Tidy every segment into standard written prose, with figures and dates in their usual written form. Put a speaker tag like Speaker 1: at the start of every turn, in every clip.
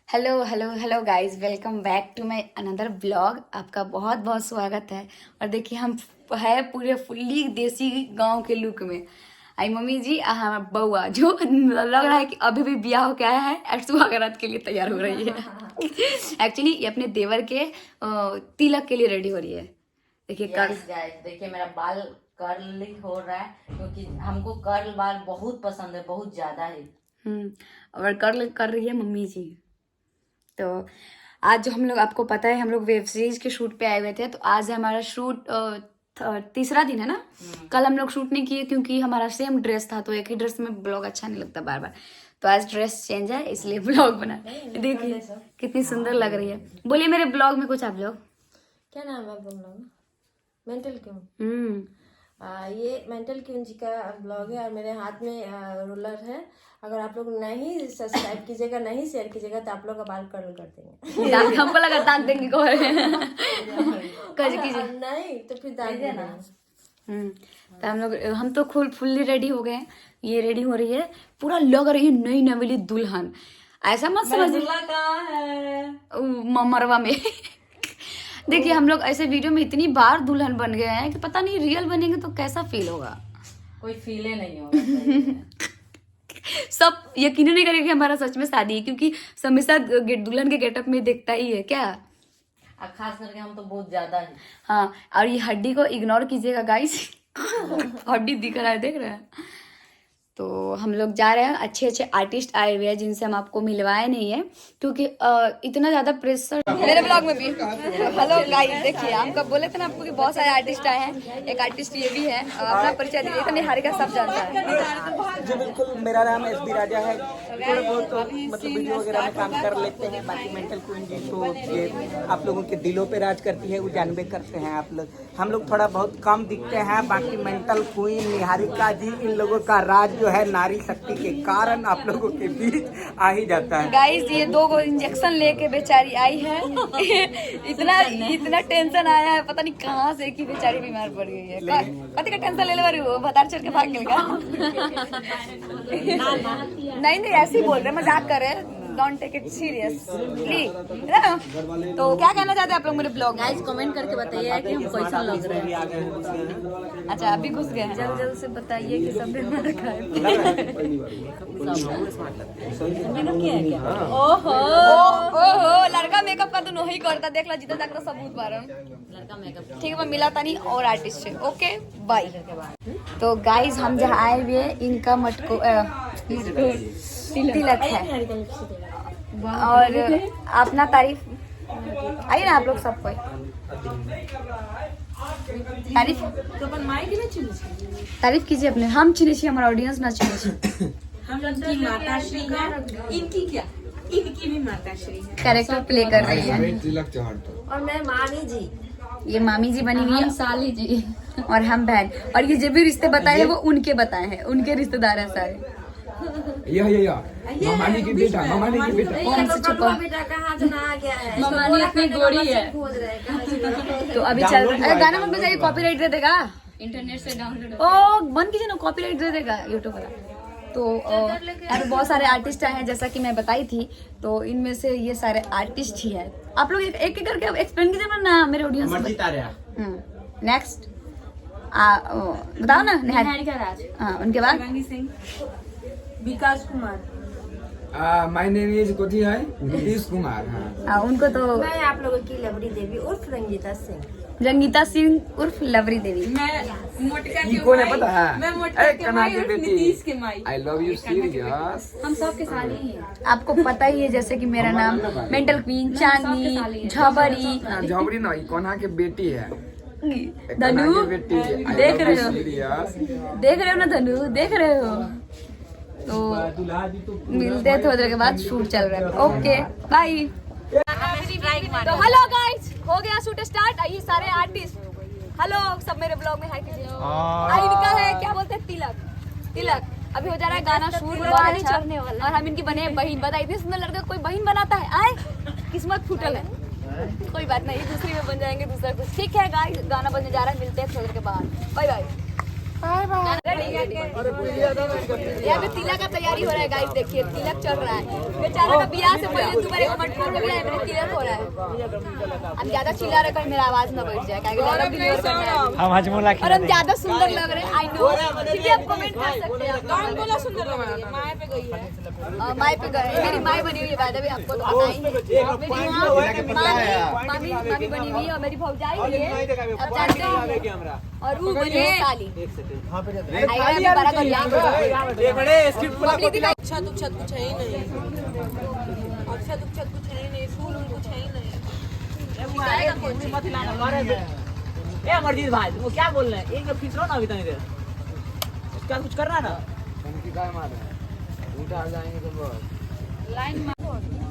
Speaker 1: Hello hello hello guys, welcome back to my another blog. आपका बहुत बहुत स्वागत है। और देखिए हम है पूरे फुल्ली देसी गांव के लुक में। आई मम्मी जी हाँ बउआ जो लग रहा है कि अभी भी ब्याह हो के आया है और सुहागरात के लिए तैयार हो रही है। एक्चुअली ये अपने देवर के तिलक के लिए रेडी हो रही है। देखिए
Speaker 2: देखिए मेरा बाल कर्ली हो रहा है क्योंकि हमको कर्ल बाल बहुत पसंद है, बहुत ज्यादा है।
Speaker 1: और कर्ल कर रही है मम्मी जी। तो आज जो हम लोग, आपको पता है हम लोग वेब सीरीज के शूट पे आए हुए थे, तो आज हमारा शूट तीसरा दिन है ना। कल हम लोग शूट नहीं किए क्योंकि हमारा सेम ड्रेस था, तो एक ही ड्रेस में ब्लॉग अच्छा नहीं लगता बार बार। तो आज ड्रेस चेंज है इसलिए ब्लॉग बना। देखिए कितनी सुंदर लग रही है। बोलिए मेरे ब्लॉग में कुछ आप लोग।
Speaker 3: क्या नाम है आपका ब्लॉग? मेंटल क्यों? ये मेंटल क्यों जी का ब्लॉग है और मेरे हाथ में रोलर है। अगर आप लोग नहीं सब्सक्राइब कीजिएगा, नहीं शेयर कीजिएगा तो आप लोग का बाल कर्ल कर देंगे।
Speaker 1: हमको लगा दाग देंगे को
Speaker 3: नहीं तो फिर दाग देना।
Speaker 1: तो हम तो फुल्ली रेडी हो गए। ये रेडी हो रही है, पूरा लग रही है नई नवेली दुल्हन। ऐसा मत समझिए मरवा में। देखिए हम लोग ऐसे वीडियो में इतनी बार दुल्हन बन गए हैं कि पता नहीं रियल बनेंगे तो कैसा फील होगा।
Speaker 2: कोई फील नहीं होगा।
Speaker 1: सब यकीन नहीं करेंगे हमारा सच में शादी है, क्योंकि हमेशा दुल्हन के गेटअप में देखता ही है क्या।
Speaker 2: खास करके हम तो बहुत ज्यादा है।
Speaker 1: हाँ, और ये हड्डी को इग्नोर कीजिएगा गाइस। हड्डी दिख रहा है, देख रहे हैं। तो हम लोग जा रहे हैं, अच्छे अच्छे आर्टिस्ट आए हुए हैं जिनसे हम आपको मिलवाए नहीं है क्योंकि इतना ज्यादा प्रेशर मेरे ब्लॉग में भी। हेलो गाइस, देखिए आपका बोले थे ना आपको कि बहुत सारे आर्टिस्ट आए हैं। एक आर्टिस्ट ये भी है, अपना परिचय दीजिए। तो निहारिका सब जानता है
Speaker 4: जी बिल्कुल, मेरा नाम एसबी राजा है। थोड़ा बहुत तो मतलब वीडियो वगैरह में काम कर लेते हैं। बाकी मेंटल क्वीन जी तो ये आप लोगों के दिलों पे राज करती है, वो जानबे करते हैं आप लोग। हम लोग थोड़ा बहुत कम दिखते हैं, बाकी मेंटल क्वीन निहारिका जी इन लोगों का राज जो है नारी शक्ति के कारण आप लोगों के बीच आ ही जाता है।
Speaker 1: गाइस ये 2 इंजेक्शन लेके बेचारी आई है। इतना टेंशन आया है, पता नहीं कहाँ से कि बेचारी बीमार पड़ गई है। पति का टेंशन ले ले बारी वो भतार चढ़ के भाग गया। नहीं ऐसे ही बोल रहे, मजाक कर रहे। Don't take it seriously. तो क्या कहना चाहते हैं आप लोग मेरे ब्लॉग में?
Speaker 2: गाइस कमेंट करके बताइए कि हम कैसा लग रहे हैं।
Speaker 1: अच्छा अभी घुस गए हैं, जल्द से बताइए कि सबने रखा है। ओहो लड़का मेकअप का तो नहीं करता, देख लो जितना तक सबूत बार
Speaker 2: लड़का मेकअप
Speaker 1: ठीक है। मैं मिला था नहीं और आर्टिस्ट से। Okay bye. तो गाइज हम जहाँ आए हुए इनका मटको तिलक है और अपना तारीफ आइए ना आप लोग सबको तारीफ कीजिए अपने। हम चिन्हे छी, हमारा ऑडियंस ना चिन्हे।
Speaker 3: हम इनकी माता श्री है। इनकी भी माता श्री है।
Speaker 1: कैरेक्टर प्ले कर रही है।
Speaker 3: और मैं मामी जी,
Speaker 1: ये मामी जी बनी हुई है, साली जी और हम बहन। और ये जो भी रिश्ते बताए हैं वो उनके बताए हैं, उनके रिश्तेदार हैं सारे।
Speaker 4: मामानी की बेटा, मामानी की बेटा।
Speaker 1: कौन से छुपा
Speaker 3: बेटा कहाँ जना आ गया है?
Speaker 2: मामानी इतनी गोरी है।
Speaker 1: तो अभी चल रहा है। गाना मत बजाइए, कॉपीराइट दे देगा।
Speaker 2: इंटरनेट से डाउनलोड
Speaker 1: ओ बंद कीजिए ना, कॉपीराइट दे देगा यूट्यूब वाला। तो यहाँ पे बहुत सारे आर्टिस्ट आए हैं जैसा कि मैं बताई थी। तो इनमें से ये सारे आर्टिस्ट ही है। आप लोग एक एक करके एक्सप्लेन कीजिए ना मेरे ऑडियंस को। नेक्स्ट बताओ ना।
Speaker 2: निहारिका राज।
Speaker 1: हाँ उनके बाद
Speaker 3: विकास कुमार।
Speaker 4: माय नेम इज कोथी है नीतीश कुमार। हाँ
Speaker 1: उनको तो
Speaker 3: मैं आप लोगों की लवरी देवी उर्फ
Speaker 1: रंगीता सिंह उर्फ लवरी देवी।
Speaker 4: ये कौन है पता है? कना के बेटी। I love you serious.
Speaker 1: हम सब के साली हैं। आपको पता ही है जैसे कि मेरा नाम मेंटल क्वीन, चांदनी, झबरी।
Speaker 4: झबरी ना, कोना के बेटी है।
Speaker 1: धनु देख रहे हो ना, धनु देख रहे हो। तो मिलते हैं थोड़ी देर के बाद, शूट चल रहा है। Okay bye. तो हेलो गाइस, हो गया शूट स्टार्ट। आइए सारे आर्टिस्ट, हेलो सब मेरे ब्लॉग में हाय कीजिए। इनका है क्या बोलते हैं तिलक। अभी हो जा रहा है गाना शूट बहुत अच्छा। और हम इनकी बने बहन। बताइए इतनी सुंदर लड़का कोई बहन बनाता है? आए किस्मत फूटल है। कोई बात नहीं, दूसरी में बन जाएंगे दूसरा कुछ। ठीक है गाइस, गाना बनने जा रहा है। मिलते हैं थोड़ी देर के बाद। Bye bye. यहाँ पे तिलक का तैयारी हो रहा है गाइस, देखिए तिलक चल रहा है। बेचारा का बियाह से पहले तुम्हारे को मटकोर में मेरे तिलक हो रहा है। हम ज्यादा चिल्ला रहे कहीं मेरा आवाज ना बैठ जाए,
Speaker 4: हम हजमोला
Speaker 1: और हम ज्यादा सुंदर लग रहे हैं। आई नो, ठीक है आप कमेंट कर सकते हैं।
Speaker 3: कौन बोला सुंदर लग रहा है? माए पे गई है।
Speaker 1: माई पे गए, मेरी माई बनी हुई है बाय द वे, आपको तो पता ही है। मेरी मामी बनी हुई है और मेरी भौजाई है, अब जानते हैं। और वो बनी है साली। आएगा बड़ा कर यहाँ
Speaker 3: अच्छा दुख छत कुछ है ही नहीं। अच्छा दुख छत कुछ है ही नहीं। फूल कुछ है ही नहीं।
Speaker 4: ए अमरजीत भाई वो क्या बोल रहे हैं? एक फिक्स रहो ना अभी तक इधर, क्या कुछ करना ना।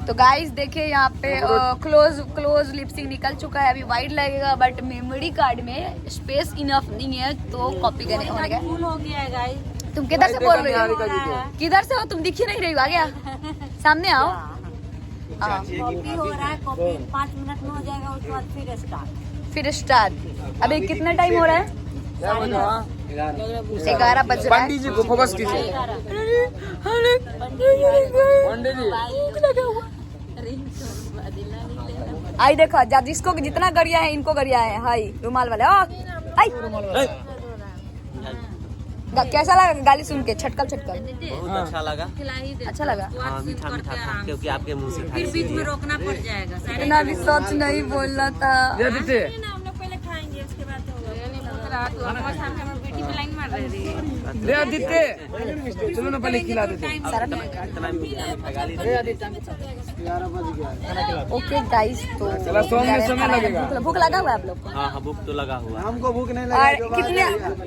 Speaker 1: तो गाइस देखिए यहाँ पे क्लोज लिपसिंग निकल चुका है, अभी वाइट लगेगा बट मेमोरी कार्ड में स्पेस इनफ नहीं है तो कॉपी करने होने का।
Speaker 3: फूल हो गया है गाइस।
Speaker 1: तुम किधर से बोल रही हो? किधर से हो तुम? दिख ही नहीं रही हो, आ गया सामने आओ।
Speaker 3: कॉपी हो रहा है, कॉपी 5 मिनट में हो जाएगा, उसके बाद फिर स्टार्ट।
Speaker 1: अभी कितना टाइम हो रहा है? 11 बज रहा है।
Speaker 5: पंडित जी को फोकस कीजिए। पंडित जी
Speaker 1: आई देखो जिसको जितना गरिया है इनको गरिया है। हाय रुमाल वाले, हाय कैसा लगा गाली सुन के? छटकल
Speaker 6: बहुत अच्छा लगा।
Speaker 1: अच्छा लगा।
Speaker 6: हाँ, मीठा मीठा था क्योंकि आपके मुंह से
Speaker 3: फिर बीच में रोकना पड़ जाएगा।
Speaker 1: इतना भी सच नहीं बोलना था।
Speaker 3: हम लोग पहले खाएंगे, उसके बाद बेटी में लाइन मार रही है।
Speaker 5: ले आदित्य चलो ना पहले खिला देते।
Speaker 1: ओके गाइस, तो
Speaker 5: चला सॉन्ग में समय लगेगा।
Speaker 1: भूख लगा हुआ है आप लोग को?
Speaker 6: हाँ हाँ भूख तो लगा हुआ है।
Speaker 4: हमको भूख नहीं
Speaker 1: और
Speaker 4: लगी।
Speaker 1: कितने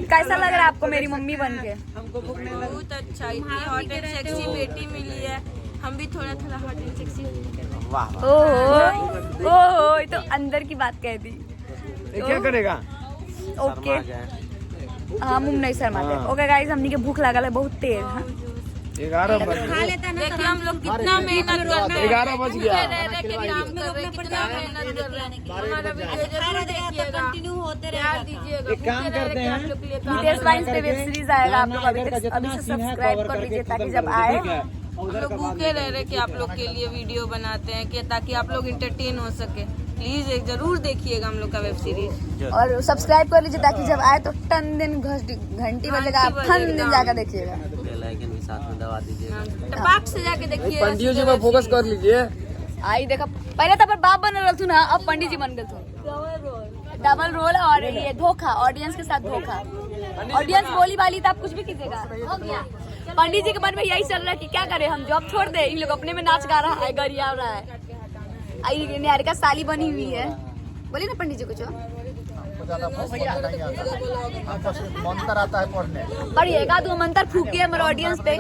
Speaker 1: कैसा लग रहा है आपको मेरी मम्मी बन के?
Speaker 4: हमको भूख नहीं लगी।
Speaker 3: बहुत अच्छा, इतनी हॉट एंड सेक्सी बेटी मिली है। हम भी थोड़ा थोड़ा हॉट एंड सेक्सी हो जाएंगे।
Speaker 6: वाह
Speaker 1: ओहो ये तो अंदर की बात कह दी।
Speaker 5: ये क्या करेगा?
Speaker 1: ओके हाँ मुंह नहीं शर्माते। ओके गाइस, हमनी के भूख लागल है बहुत तेज। हाँ?
Speaker 5: 11 बज गया।
Speaker 3: देखिए हम लोग कितना मेहनत कर रहे हैं।
Speaker 5: 11 बज गया।
Speaker 3: कितना मेहनत कर रहे हैं। हमारा वीडियो जरूर देखिएगा, कंटिन्यू होते रहेगा।
Speaker 4: एक काम करते हैं,
Speaker 1: नितेश वाइन्स पे वेब सीरीज आएगा, आप लोग अभी से सब्सक्राइब कर लीजिए ताकि जब आए।
Speaker 3: हम लोग भूखे रह रहे कि आप लोग के लिए वीडियो बनाते हैं कि ताकि आप लोग इंटरटेन हो सके। प्लीज एक जरूर देखिएगा हम लोग का वेब सीरीज
Speaker 1: और सब्सक्राइब कर लीजिए ताकि जब आए तो टन दिन घंटी बजेगा, आप फन दिन जाकर देखिएगा।
Speaker 6: बेल आइकन भी साथ में दबा दीजिएगा।
Speaker 3: टपाक से जाके देखिए।
Speaker 5: पंडित जी को फोकस कर लीजिए।
Speaker 1: आई देखा पहले तो बाप बन रहा ना, अब पंडित जी बन गए थे। डबल रोल और ये धोखा, ऑडियंस के साथ धोखा। ऑडियंस बोली वाली तो आप कुछ भी कीजिएगा। हो गया। पंडित जी के मन में यही चल रहा है कि क्या करें, हम जॉब छोड़ दे, इन लोग अपने में नाच गा रहा है, गरिया रहा है। निहारिका साली बनी हुई है। बोलिए ना पंडित जी कुछ।
Speaker 7: मंत्र आता है पढ़ने।
Speaker 1: पढ़िएगा तो मंत्र फूकिए हमारे ऑडियंस पे।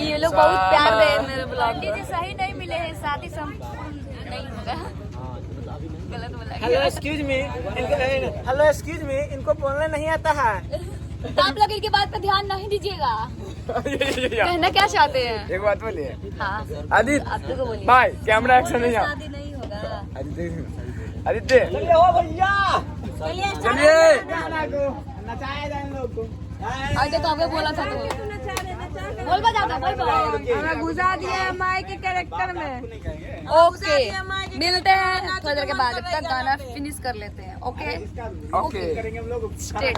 Speaker 1: ये लोग बहुत प्यार दे मेरे ब्लॉग। पंडित जी सही नहीं मिले हैं, शादी नहीं होगा। गलत बोला।
Speaker 4: हेलो एक्सक्यूज मी, इनको बोलना नहीं आता है।
Speaker 1: तो आप लोग इनकी बात पे ध्यान नहीं दीजिएगा। कहना क्या चाहते हैं?
Speaker 5: एक बात बोलिए।
Speaker 1: हाँ
Speaker 5: आदित्य
Speaker 1: आप लोग बोलिए।
Speaker 5: भाई कैमरा एक्शन नहीं आ।
Speaker 1: शादी नहीं होगा।
Speaker 5: आदित्य
Speaker 4: चलिए हो भैया,
Speaker 5: चलिए।
Speaker 4: नचाया जाए इन लोग को।
Speaker 1: और देखो अबे बोला था तो बोल बजाता बोल
Speaker 3: हमें घुसा दिया माई के कैरेक्टर में।
Speaker 1: ओके मिलते हैं थोड़ी देर के बाद, जब तक गाना फिनिश कर लेते हैं। Okay
Speaker 5: okay
Speaker 1: straight